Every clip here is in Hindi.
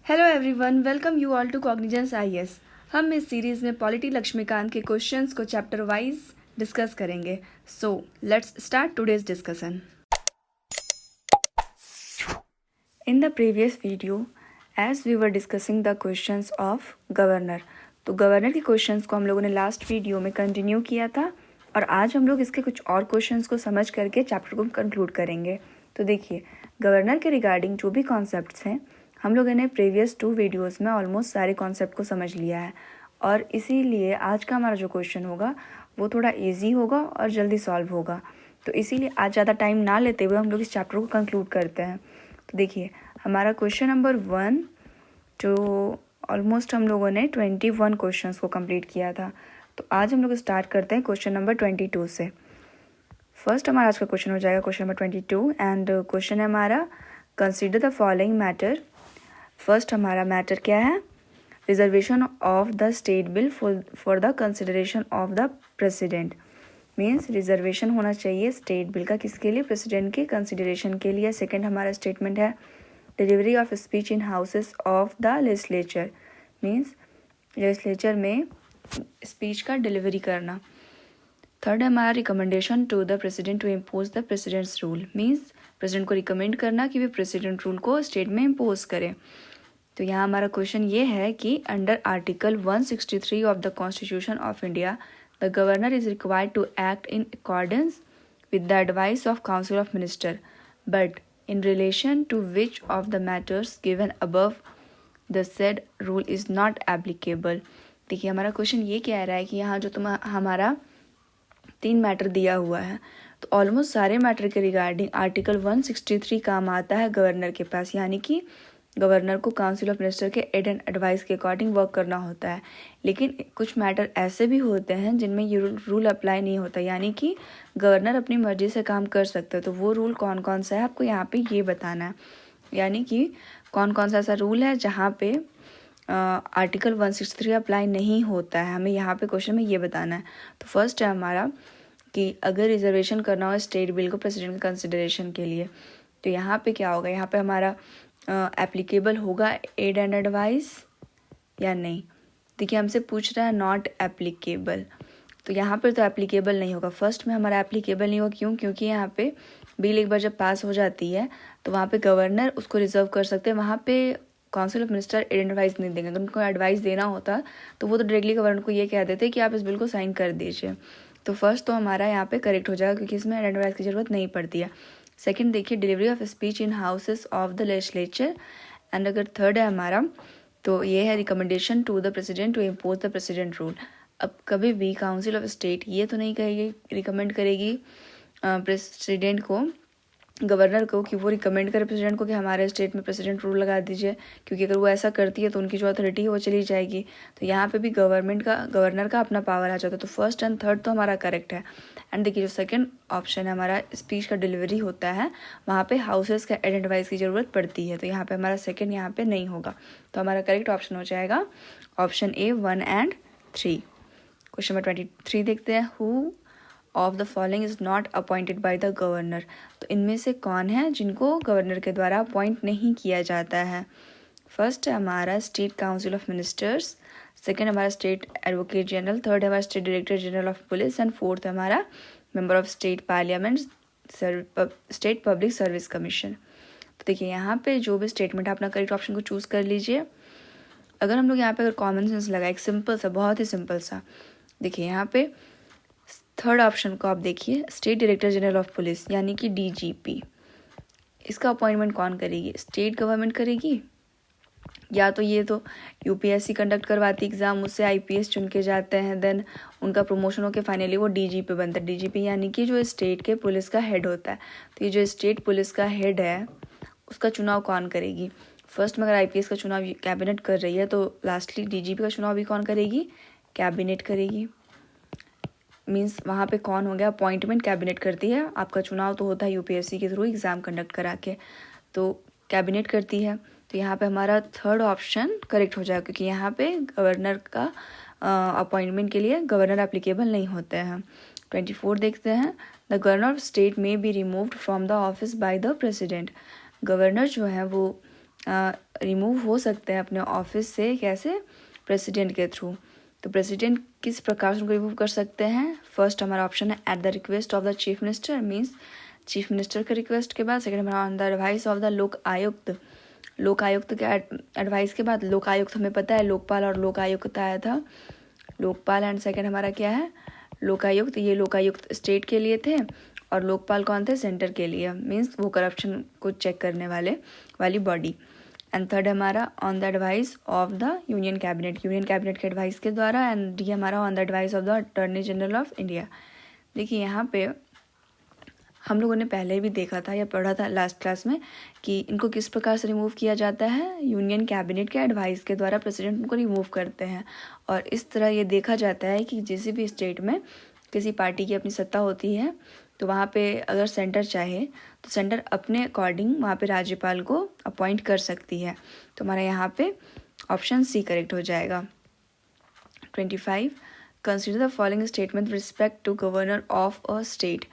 Hello everyone, welcome you all to Cognizance IAS. हम इस सीरीज़ में पॉलिटी लक्ष्मीकांत के क्वेश्चंस को चैप्टर वाइज डिस्कस करेंगे। So let's start today's discussion. In the previous video as we were discussing the questions of governor, तो गवर्नर के क्वेश्चंस को हम लोगों ने लास्ट वीडियो में कंटिन्यू किया था और आज हम लोग इसके कुछ और क्वेश्चंस को समझ करके चैप्टर को कंक्लूड करेंगे। तो देखिए, गवर्नर के रिगार्डिंग जो भी कॉन्सेप्ट्स हैं हम लोगों ने प्रीवियस 2 वीडियोस में ऑलमोस्ट सारे कॉन्सेप्ट को समझ लिया है और इसीलिए आज का हमारा जो क्वेश्चन होगा वो थोड़ा इजी होगा और जल्दी सॉल्व होगा। तो इसीलिए आज ज़्यादा टाइम ना लेते हुए हम लोग इस चैप्टर को कंक्लूड करते हैं। तो देखिए, हमारा क्वेश्चन नंबर 1 जो ऑलमोस्ट हम लोगों ने 21 क्वेश्चंस को कंप्लीट किया था, तो आज हम लोग स्टार्ट करते हैं क्वेश्चन नंबर 22 से। फर्स्ट हमारा आज का क्वेश्चन हो जाएगा क्वेश्चन नंबर 22 एंड क्वेश्चन है हमारा consider the following matter. First हमारा मैटर क्या है? Reservation of the state bill for the consideration of the president. Means reservation होना चाहिए स्टेट बिल का किसके लिए? प्रेसिडेंट के कंसिडरेशन के लिए। सेकंड हमारा स्टेटमेंट है delivery of speech in houses of the legislature. Means legislature में स्पीच का डिलीवरी करना। थर्ड है हमारा recommendation to the president to impose the president's rule. Means president को रिकमेंड करना कि वे प्रेसिडेंट रूल को स्टेट में इम्पोज करें। तो यहाँ हमारा क्वेश्चन ये है कि under article 163 of the constitution of India the governor is required to act in accordance with the advice of council of minister, but in relation to which of the matters given above the said rule is not applicable. देखिए, हमारा क्वेश्चन ये कह रहा है कि यहाँ जो हमारा 3 मैटर दिया हुआ है, तो ऑलमोस्ट सारे मैटर के रिगार्डिंग आर्टिकल 163 काम आता है गवर्नर के पास, यानी कि गवर्नर को काउंसिल ऑफ मिनिस्टर के एड एंड एडवाइस के अकॉर्डिंग वर्क करना होता है। लेकिन कुछ मैटर ऐसे भी होते हैं जिनमें ये रूल अप्लाई नहीं होता, यानी कि गवर्नर अपनी मर्जी से काम कर सकता है। तो वो रूल कौन कौन सा है आपको यहाँ पे ये बताना है, यानी कि कौन कौन सा ऐसा रूल है जहाँ पे आर्टिकल 163 अप्लाई नहीं होता है, हमें यहाँ पे क्वेश्चन में ये बताना है। तो फर्स्ट है हमारा कि अगर रिजर्वेशन करना हो स्टेट बिल को प्रेसिडेंट के कंसिडरेशन के लिए, तो यहाँ पे क्या होगा? यहाँ पे हमारा एप्लीकेबल होगा एड एंड एडवाइस या नहीं? देखिए, हमसे पूछ रहा है नॉट एप्लीकेबल, तो यहाँ पर तो एप्लीकेबल नहीं होगा। फर्स्ट में हमारा एप्लीकेबल नहीं होगा, क्यों? क्योंकि यहाँ पे बिल एक बार जब पास हो जाती है तो वहाँ पे गवर्नर उसको रिजर्व कर सकते हैं, वहाँ पे काउंसिल ऑफ मिनिस्टर एडवाइस नहीं देंगे। अगर उनको एडवाइस देना होता तो वो तो डायरेक्टली गवर्नर को ये कह देते कि आप इस बिल को साइन कर दीजिए। तो फर्स्ट तो हमारा यहाँ पे करेक्ट हो जाएगा क्योंकि इसमें एडवाइस की जरूरत नहीं पड़ती है। सेकंड देखिए, delivery of speech in houses of the legislature. And अगर थर्ड है हमारा, तो ये है recommendation to the president to impose the president rule. अब कभी भी काउंसिल ऑफ स्टेट ये तो नहीं कहेगी, रिकमेंड करेगी प्रेसिडेंट को, गवर्नर को, कि वो रिकमेंड करे प्रेसिडेंट को कि हमारे स्टेट में प्रेसिडेंट रूल लगा दीजिए, क्योंकि अगर वो ऐसा करती है तो उनकी जो अथॉरिटी है वो चली जाएगी। तो यहाँ पे भी गवर्नर का अपना पावर आ जाता है। तो फर्स्ट एंड थर्ड तो हमारा करेक्ट है। एंड देखिए, जो सेकंड ऑप्शन है हमारा स्पीच का डिलीवरी होता है, वहाँ पे हाउसेस का एड एडवाइस की ज़रूरत पड़ती है, तो यहाँ पे हमारा सेकेंड यहाँ पे नहीं होगा। तो हमारा करेक्ट ऑप्शन हो जाएगा option A 1 and 3। Question number 23 देखते हैं। Who of the following is not appointed by the governor. तो इनमें से कौन है जिनको गवर्नर के द्वारा अपॉइंट नहीं किया जाता है? फर्स्ट है हमारा state council of ministers, second हमारा स्टेट एडवोकेट जनरल, थर्ड हमारा state director general of police and fourth हमारा member of state parliament state public service commission. तो देखिए, यहाँ पे जो भी स्टेटमेंट है अपना करेक्ट ऑप्शन को चूज़ कर लीजिए। अगर हम लोग यहाँ पे अगर कॉमन सेंस लगाए, एक सिंपल सा, बहुत ही सिंपल सा, देखिए यहाँ पे थर्ड ऑप्शन को आप देखिए, state director general of police यानी कि डीजीपी, इसका अपॉइंटमेंट कौन करेगी? स्टेट गवर्नमेंट करेगी, या तो ये तो यूपीएससी कंडक्ट करवाती एग्जाम, उससे आईपीएस चुन के जाते हैं, देन उनका प्रमोशन होकर फाइनली वो डीजीपी बनता है। डीजीपी यानी कि जो स्टेट के पुलिस का हेड होता है। तो ये जो स्टेट पुलिस का हेड है उसका चुनाव कौन करेगी? फर्स्ट में अगर आईपीएस का चुनाव कैबिनेट कर रही है तो लास्टली डीजीपी का चुनाव भी कौन करेगी? कैबिनेट करेगी। मीन्स वहाँ पे कौन हो गया? अपॉइंटमेंट कैबिनेट करती है, आपका चुनाव तो होता है यूपीएससी के थ्रू एग्जाम कंडक्ट करा के, तो कैबिनेट करती है। तो यहाँ पे हमारा थर्ड ऑप्शन करेक्ट हो जाएगा, क्योंकि यहाँ पे गवर्नर का अपॉइंटमेंट के लिए गवर्नर एप्लीकेबल नहीं होते हैं। 24 देखते हैं। द गवर्नर ऑफ स्टेट में be removed from the office by the president. Governor जो है वो रिमूव हो सकते हैं अपने ऑफिस से, कैसे? प्रेसिडेंट के थ्रू। तो प्रेसिडेंट किस प्रकार से उनको रिमूव कर सकते हैं? फर्स्ट हमारा ऑप्शन है at the request of the chief minister, means chief minister के रिक्वेस्ट के बाद। सेकंड हमारा on the advice of the लोक आयुक्त, लोक आयुक्त के एडवाइस के बाद। लोक आयुक्त हमें पता है लोकपाल और लोक आयुक्त आया था, लोकपाल। एंड सेकंड हमारा क्या है? लोकायुक्त। ये लोकायुक्त स्टेट के लिए थे और लोकपाल कौन थे? सेंटर के लिए, मीन्स वो करप्शन को चेक करने वाली बॉडी। एंड थर्ड हमारा on the advice of the union cabinet, union cabinet के एडवाइस के द्वारा। एंड डी हमारा on the advice of the attorney general of India. देखिए यहाँ पे हम लोगों ने पहले भी देखा था या पढ़ा था लास्ट क्लास में कि इनको किस प्रकार से रिमूव किया जाता है? यूनियन कैबिनेट के एडवाइस के द्वारा प्रेसिडेंट उनको रिमूव करते हैं। और इस तरह ये देखा जाता है कि किसी भी स्टेट में किसी पार्टी की अपनी सत्ता होती है, तो वहाँ पे अगर सेंटर चाहे तो सेंटर अपने अकॉर्डिंग वहाँ पे राज्यपाल को अपॉइंट कर सकती है। तो हमारा यहाँ पे ऑप्शन सी करेक्ट हो जाएगा। 25, consider the following statement respect to governor of a state.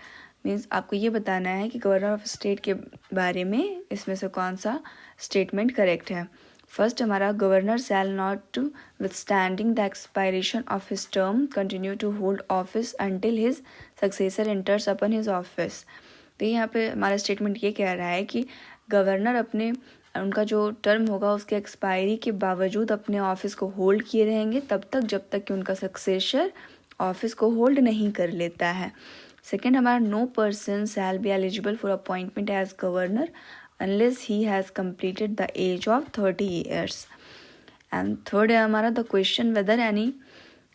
Means आपको ये बताना है कि गवर्नर ऑफ स्टेट के बारे में इसमें से कौन सा स्टेटमेंट करेक्ट है। फर्स्ट हमारा governor shall notwithstanding the expiration of his term continue to hold office until his successor enters upon his office. तो यहाँ पे हमारा स्टेटमेंट ये कह रहा है कि गवर्नर अपने उनका जो टर्म होगा उसके एक्सपायरी के बावजूद अपने ऑफिस को होल्ड किए रहेंगे तब तक जब तक कि उनका सक्सेसर ऑफिस को होल्ड नहीं कर लेता है। सेकेंड हमारा no person shall be eligible for appointment as governor unless he has completed the age of 30 years. And third है हमारा the question whether any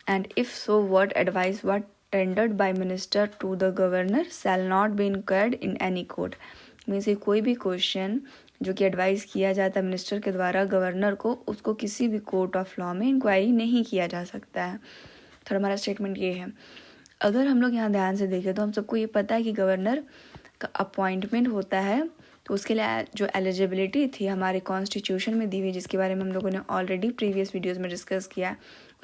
and if so what advice what tendered by minister to the governor shall not be inquired in any court. Means कोई भी क्वेश्चन जो कि एडवाइस किया जाता है मिनिस्टर के द्वारा गवर्नर को, उसको किसी भी कोर्ट ऑफ लॉ में इंक्वायरी नहीं किया जा सकता है। तो हमारा स्टेटमेंट ये है। अगर हम लोग यहाँ ध्यान से देखें तो हम सबको ये पता है कि गवर्नर का अपॉइंटमेंट होता है तो उसके लिए जो एलिजिबिलिटी थी हमारे कॉन्स्टिट्यूशन में दी हुई, जिसके बारे में हम लोगों ने ऑलरेडी प्रीवियस वीडियोस में डिस्कस किया,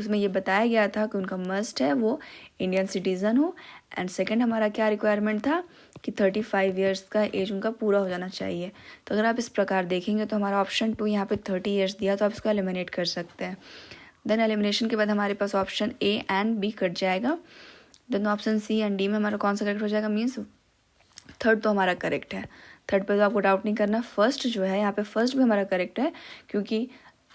उसमें ये बताया गया था कि उनका मस्ट है वो इंडियन सिटीज़न हो। एंड सेकंड हमारा क्या रिक्वायरमेंट था कि 35 ईयर्स का एज उनका पूरा हो जाना चाहिए। तो अगर आप इस प्रकार देखेंगे तो हमारा ऑप्शन 2 यहाँ पे 30 ईयर्स दिया, तो आप इसको एलिमिनेट कर सकते हैं। देन एलिमिनेशन के बाद हमारे पास option A and B cut जाएगा। Then option C and D में हमारा कौन सा करेक्ट हो जाएगा? मीन्स थर्ड तो हमारा करेक्ट है। थर्ड पे तो आपको डाउट नहीं करना। फर्स्ट जो है यहाँ पे फर्स्ट भी हमारा करेक्ट है, क्योंकि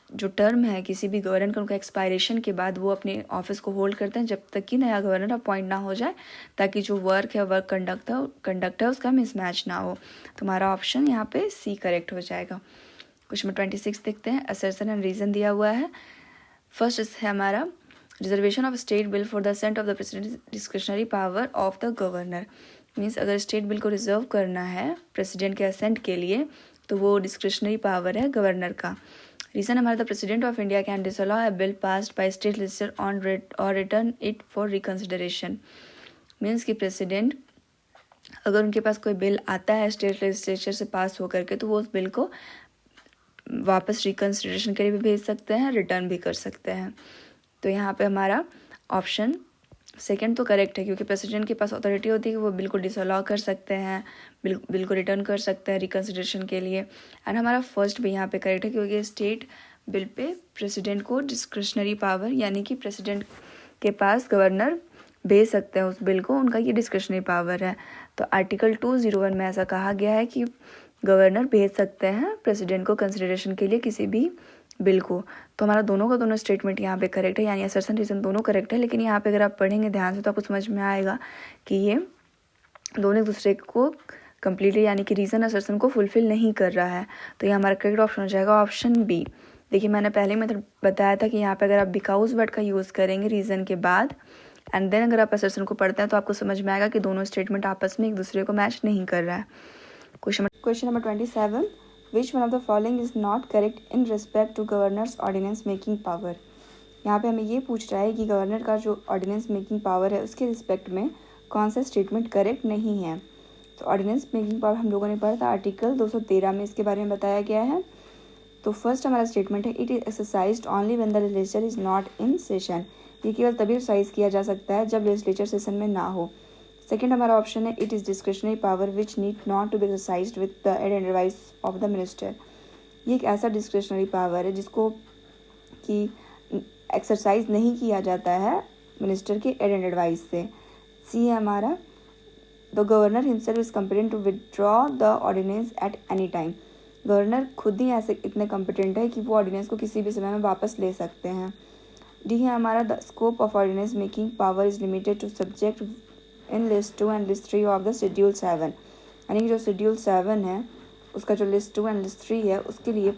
जो टर्म है किसी भी गवर्नर का उनका एक्सपायरेशन के बाद वो अपने ऑफिस को होल्ड करते हैं जब तक कि नया गवर्नर अपॉइंट ना हो जाए, ताकि जो वर्क कंडक्ट है उसका मिसमैच ना हो। तो हमारा ऑप्शन यहाँ पे सी करेक्ट हो जाएगा। क्वेश्चन नंबर 26 देखते हैं। असर्शन एंड रीजन दिया हुआ है। फर्स्ट है हमारा reservation of state bill for the assent of the president discretionary power of the governor. Means अगर स्टेट बिल को रिजर्व करना है प्रेसिडेंट के असेंट के लिए तो वो डिस्क्रिशनरी पावर है गवर्नर का। रीजन हमारा the president of India can disallow a bill passed by state legislature on और return it for reconsideration. Means कि प्रेसिडेंट अगर उनके पास कोई बिल आता है स्टेट लेजिस्लेचर से पास होकर के तो वो उस बिल को वापस रिकन्सिडरेशन के लिए भी भेज सकते हैं, रिटर्न भी कर सकते हैं। तो यहाँ पे हमारा ऑप्शन सेकंड तो करेक्ट है, क्योंकि प्रेसिडेंट के पास अथॉरिटी होती है कि वो बिल को डिसअलाउ कर सकते हैं, बिल को रिटर्न कर सकते हैं रिकन्सिडरेशन के लिए। एंड हमारा फर्स्ट भी यहाँ पे करेक्ट है, क्योंकि स्टेट बिल पे प्रेसिडेंट को डिस्क्रिशनरी पावर, यानी कि प्रेसिडेंट के पास गवर्नर भेज सकते हैं उस बिल को, उनका ये डिस्क्रिशनरी पावर है। तो आर्टिकल 201 में ऐसा कहा गया है कि गवर्नर भेज सकते हैं प्रेसिडेंट को कंसिडरेशन के लिए किसी भी बिल को। तो हमारा दोनों का दोनों स्टेटमेंट यहाँ पे करेक्ट है, यानी असर्शन रीजन दोनों करेक्ट है। लेकिन यहाँ पे अगर आप पढ़ेंगे ध्यान से तो आपको समझ में आएगा कि ये दोनों एक दूसरे को कम्प्लीटली, यानी कि रीजन असर्शन को फुलफिल नहीं कर रहा है। तो ये हमारा करेक्ट ऑप्शन हो जाएगा ऑप्शन बी। देखिए मैंने पहले मेथड बताया था कि यहाँ पे अगर आप बिकॉज वर्ड का यूज़ करेंगे रीजन के बाद एंड देन अगर आप असर्शन को पढ़ते हैं तो आपको समझ में आएगा कि दोनों स्टेटमेंट आपस में एक दूसरे को मैच नहीं कर रहा है। Question number 27, Which one of the following is not correct in respect to governor's ordinance making power? यहाँ पे हमें ये पूछ रहा है कि गवर्नर का जो ऑर्डिनेंस मेकिंग पावर है उसके रिस्पेक्ट में कौन सा स्टेटमेंट करेक्ट नहीं है। तो ऑर्डिनेंस मेकिंग पावर हम लोगों ने पढ़ा था आर्टिकल 213 में, इसके बारे में बताया गया है। तो फर्स्ट हमारा स्टेटमेंट है it is exercised only when the legislature is not in session. ये केवल तभी एक्सरसाइज किया जा सकता है जब लेजिस्लेचर सेशन में ना हो। सेकेंड हमारा ऑप्शन है it is discretionary power which need not to be exercised with the aid advice of the minister. ये एक ऐसा डिस्क्रिशनरी पावर है जिसको कि एक्सरसाइज नहीं किया जाता है मिनिस्टर के एड एंड एडवाइस से। सी है हमारा, the governor himself is competent to withdraw the ordinance at any time. Governor खुद ही ऐसे इतने कॉम्पिटेंट है कि वो ऑर्डिनेंस को किसी भी समय में वापस ले सकते हैं। डी है हमारा, the scope of ordinance making power is limited to subject in list 2 and list 3 of the schedule 7। यानी कि जो शेड्यूल 7 है उसका जो लिस्ट 2 एंड लिस्ट 3 है उसके लिए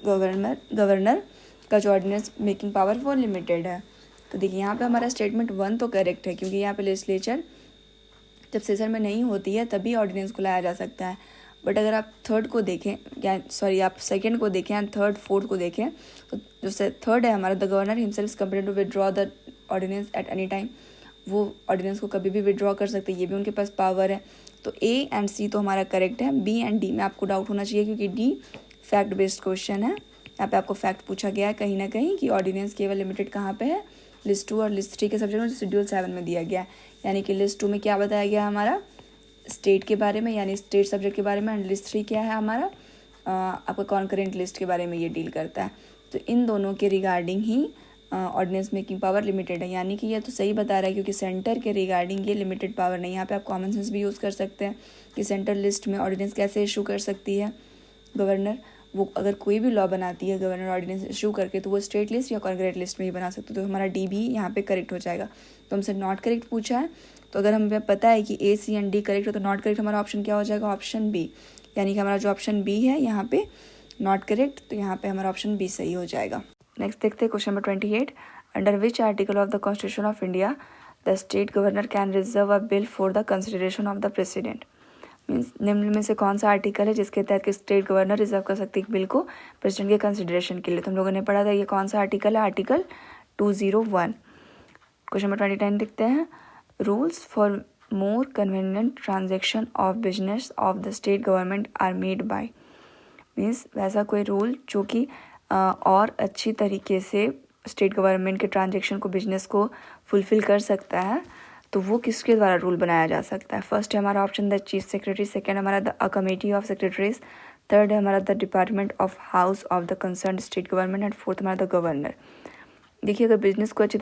गवर्नर का जो ऑर्डिनेंस मेकिंग पावर वो लिमिटेड है। तो देखिए यहाँ पे हमारा स्टेटमेंट 1 तो करेक्ट है, क्योंकि यहाँ पे लेजिस्लेचर जब सेशन में नहीं होती है तभी ऑर्डिनेंस को लाया जा सकता है। बट अगर आप थर्ड को देखें, या सॉरी आप सेकंड को देखें एंड थर्ड फोर्थ को देखें, तो जो थर्ड है हमारा, the governor himself is competent to withdraw the ordinance at any time, वो ऑर्डिनेंस को कभी भी विदड्रॉ कर सकते हैं, ये भी उनके पास पावर है। तो ए एंड सी तो हमारा करेक्ट है। बी एंड डी में आपको डाउट होना चाहिए, क्योंकि डी फैक्ट बेस्ड क्वेश्चन है। यहाँ पे आपको फैक्ट पूछा गया है कहीं ना कहीं कि ऑर्डिनेंस केवल लिमिटेड कहाँ पे है, लिस्ट 2 और लिस्ट 3 के सब्जेक्ट में, शेड्यूल 7 में दिया गया है। यानी कि लिस्ट 2 में क्या बताया गया है हमारा, स्टेट के बारे में, यानी स्टेट सब्जेक्ट के बारे में, एंड लिस्ट 3 क्या है हमारा, आपका कॉन्करेंट लिस्ट के बारे में ये डील करता है। तो इन दोनों के रिगार्डिंग ही ऑर्डिनेंस मेकिंग पावर लिमिटेड है। यानी कि ये तो सही बता रहा है, क्योंकि सेंटर के रिगार्डिंग ये लिमिटेड पावर नहीं। यहाँ पे आप कॉमन सेंस भी यूज़ कर सकते हैं कि सेंटर लिस्ट में ऑर्डिनेंस कैसे इशू कर सकती है गवर्नर। वो अगर कोई भी लॉ बनाती है गवर्नर ऑर्डिनेंस इशू करके, तो वो स्टेट लिस्ट या कॉन्करेंट लिस्ट में ही बना सकते। तो हमारा डी भी यहाँ पे करेक्ट हो जाएगा। तो हमसे नॉट करेक्ट पूछा है, तो अगर हमें पता है कि ए सी एंड डी करेक्ट हो, तो नॉट करेक्ट हमारा ऑप्शन क्या हो जाएगा, ऑप्शन बी। यानी कि हमारा जो ऑप्शन बी है यहाँ पे नॉट करेक्ट, तो यहाँ पे हमारा ऑप्शन बी सही हो जाएगा। नेक्स्ट देखते हैं question number 28। Under which article of the constitution of India the state governor can reserve a bill for the consideration of the president. Means निम्न में से कौन सा आर्टिकल है जिसके तहत कि स्टेट गवर्नर रिजर्व कर सकती है बिल को प्रेसिडेंट के कंसिडरेशन के लिए। तो हम लोगों ने पढ़ा था ये कौन सा आर्टिकल है, आर्टिकल 201। क्वेश्चन नंबर 29 देखते हैं। Rules for more convenient transaction of business of the state government are made by. Means वैसा कोई रूल जो कि और अच्छी तरीके से स्टेट गवर्नमेंट के ट्रांजेक्शन को, बिजनेस को फुलफिल कर सकता है, तो वो किसके द्वारा रूल बनाया जा सकता है। फर्स्ट है हमारा option the chief secretary, second हमारा the committee of secretaries, third है हमारा the department of house of the concern state government, and fourth हमारा द गवर्नर। देखिए अगर बिजनेस को अच्छी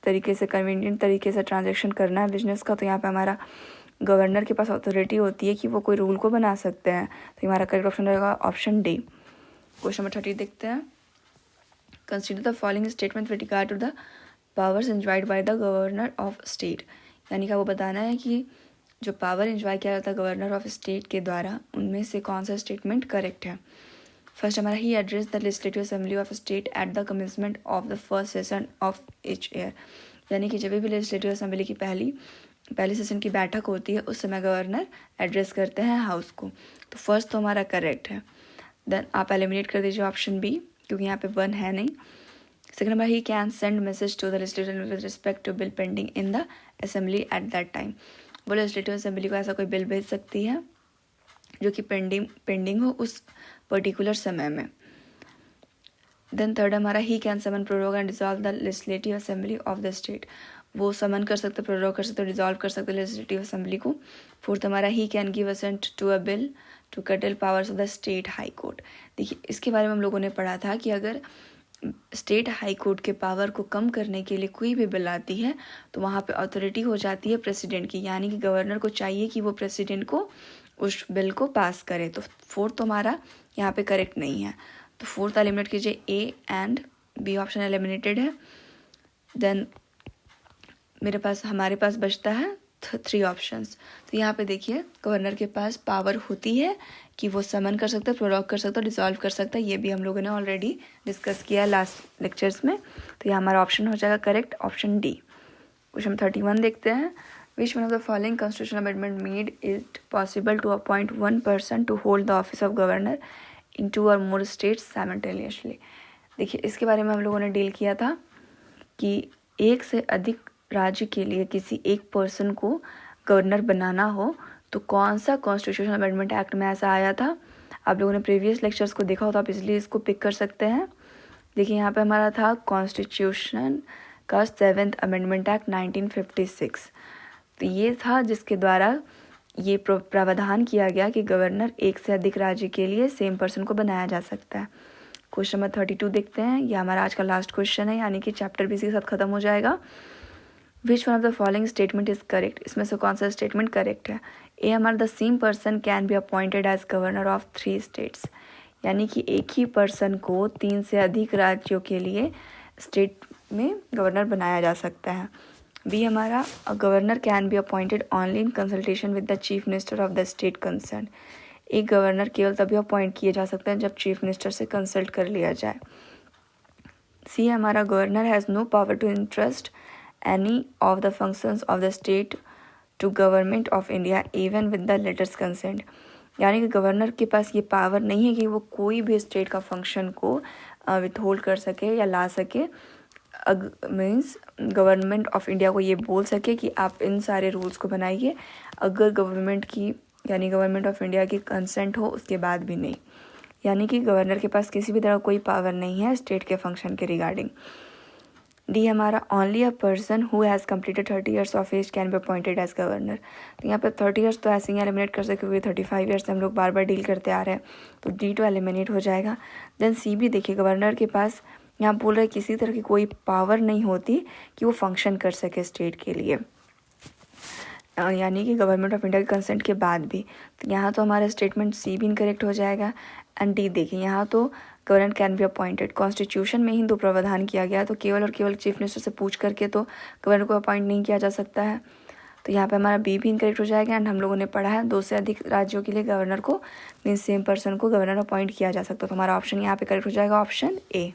तरीके से कन्वीनियंट तरीके से ट्रांजेक्शन करना है बिजनेस का, तो यहाँ पे हमारा गवर्नर के पास अथॉरिटी होती है कि वो कोई रूल को बना सकते हैं। तो हमारा करेक्ट ऑप्शन रहेगा ऑप्शन डी। क्वेश्चन नंबर 30 देखते हैं। Consider the following statement with regard to the powers enjoyed by the governor of state. यानी कि वो बताना है कि जो पावर एंजॉय किया जाता है गवर्नर ऑफ स्टेट के द्वारा, उनमें से कौन सा स्टेटमेंट करेक्ट है। फर्स्ट हमारा he address the legislative assembly of state at the commencement of the first session of each year. यानी कि जब भी लेजिस्लेटिव असेंबली की पहली सेशन की बैठक होती है, उस समय गवर्नर एड्रेस करते हैं हाउस को। तो फर्स्ट तो हमारा करेक्ट है। देन आप एलिमिनेट कर दीजिए ऑप्शन बी, क्योंकि यहाँ पे 1 है नहीं। Second number, he can send message to the legislator with respect to bill pending in the assembly at that time. वो लेजिस्लेटिव असेंबली को ऐसा कोई बिल भेज सकती है जो कि पेंडिंग हो उस पर्टिकुलर समय में। देन थर्ड हमारा, he can summon, prorogue and dissolve the legislative assembly of the state. वो समन कर सकते, प्रोरोग कर सकते, डिसॉल्व कर सकते लेजिस्लेटिव असेंबली को। फोर्थ हमारा, he can give assent to a bill to curtail powers of the state high court. देखिए इसके बारे में हम लोगों ने पढ़ा था कि अगर स्टेट हाई कोर्ट के पावर को कम करने के लिए कोई भी बिल आती है, तो वहाँ पे अथॉरिटी हो जाती है प्रेसिडेंट की। यानी कि गवर्नर को चाहिए कि वो प्रेसिडेंट को उस बिल को पास करे। तो फोर्थ तो हमारा यहाँ पे करेक्ट नहीं है। तो फोर्थ एलिमिनेट कीजिए, A and B option eliminated है। देन हमारे पास बचता है 3 ऑप्शंस। तो यहाँ पे देखिए गवर्नर के पास पावर होती है कि वो समन कर सकता है, प्रोरोग कर सकता है, डिसॉल्व कर सकता है। ये भी हम लोगों ने ऑलरेडी डिस्कस किया लास्ट लेक्चर्स में। तो ये हमारा ऑप्शन हो जाएगा करेक्ट, ऑप्शन डी। क्वेश्चन 31 देखते हैं। Which one of the following constitutional amendment made it possible to appoint 1 person to hold the office of governor in 2 or more states simultaneously. देखिए इसके बारे में हम लोगों ने डील किया था कि एक से अधिक राज्य के लिए किसी एक पर्सन को गवर्नर बनाना हो तो कौन सा कॉन्स्टिट्यूशनल अमेंडमेंट एक्ट में ऐसा आया था। आप लोगों ने प्रीवियस लेक्चर्स को देखा हो तो आप इसलिए इसको पिक कर सकते हैं। देखिए यहाँ पे हमारा था कॉन्स्टिट्यूशन का 7th अमेंडमेंट एक्ट 1956। तो ये था जिसके द्वारा ये प्रावधान किया गया कि गवर्नर एक से अधिक राज्य के लिए सेम पर्सन को बनाया जा सकता है। क्वेश्चन नंबर 32 देखते हैं। ये हमारा आज का लास्ट क्वेश्चन है, यानी कि चैप्टर भी इसी के साथ खत्म हो जाएगा। Which one of the following statement is correct? इसमें से कौन सा स्टेटमेंट करेक्ट है? ए हमारा the same person can be appointed as governor of 3 states, यानी कि एक ही पर्सन को 3 से अधिक राज्यों के लिए स्टेट में गवर्नर बनाया जा सकता है। बी हमारा governor can be appointed only in consultation with the chief minister of the state concern. एक गवर्नर केवल तभी अपॉइंट किए जा सकते हैं जब चीफ मिनिस्टर से कंसल्ट कर लिया जाए। सी हमारा governor has no power to interest any of the functions of the state to government of India even with the latter's consent, यानी कि गवर्नर के पास ये पावर नहीं है कि वो कोई भी स्टेट का फंक्शन को विथहोल्ड कर सके या ला सके। मीन्स गवर्नमेंट ऑफ इंडिया को ये बोल सके कि आप इन सारे रूल्स को बनाइए, अगर गवर्नमेंट की यानी गवर्नमेंट ऑफ इंडिया की कंसेंट हो उसके बाद भी नहीं, यानी कि गवर्नर के पास किसी भी तरह कोई पावर नहीं है स्टेट के फंक्शन के रिगार्डिंग। डी हमारा only a person who has completed 30 years of age can be appointed as governor. तो यहाँ पर 30 ईयर्स तो ऐसे ही एलिमिनेट कर सकते क्योंकि 35 ईयर्स से हम लोग बार बार डील करते आ रहे हैं, तो डी तो एलिमिनेट हो जाएगा। देन सी भी देखिए, गवर्नर के पास यहाँ बोल रहे किसी तरह की कोई पावर नहीं होती कि वो फंक्शन कर सके स्टेट के लिए, यानी कि गवर्नमेंट ऑफ इंडिया के कंसेंट के बाद भी। तो यहाँ तो हमारा स्टेटमेंट सी भी इनकरेक्ट हो जाएगा। एंड डी देखिए, यहाँ तो governor can be appointed, constitution में ही दो प्रावधान किया गया, तो केवल और केवल चीफ मिनिस्टर से पूछ करके तो गवर्नर को अपॉइंट नहीं किया जा सकता है। तो यहाँ पे हमारा बी भी इनकरेक्ट हो जाएगा। एंड हम लोगों ने पढ़ा है 2 से अधिक राज्यों के लिए गवर्नर को मीन्स सेम पर्सन को गवर्नर अपॉइंट किया जा सकता है। तो हमारा ऑप्शन यहाँ पे करेक्ट हो जाएगा, option A.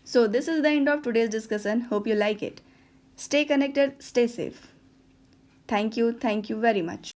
So this is the end of today's discussion. Hope you like it. Stay connected, stay safe. Thank you very much.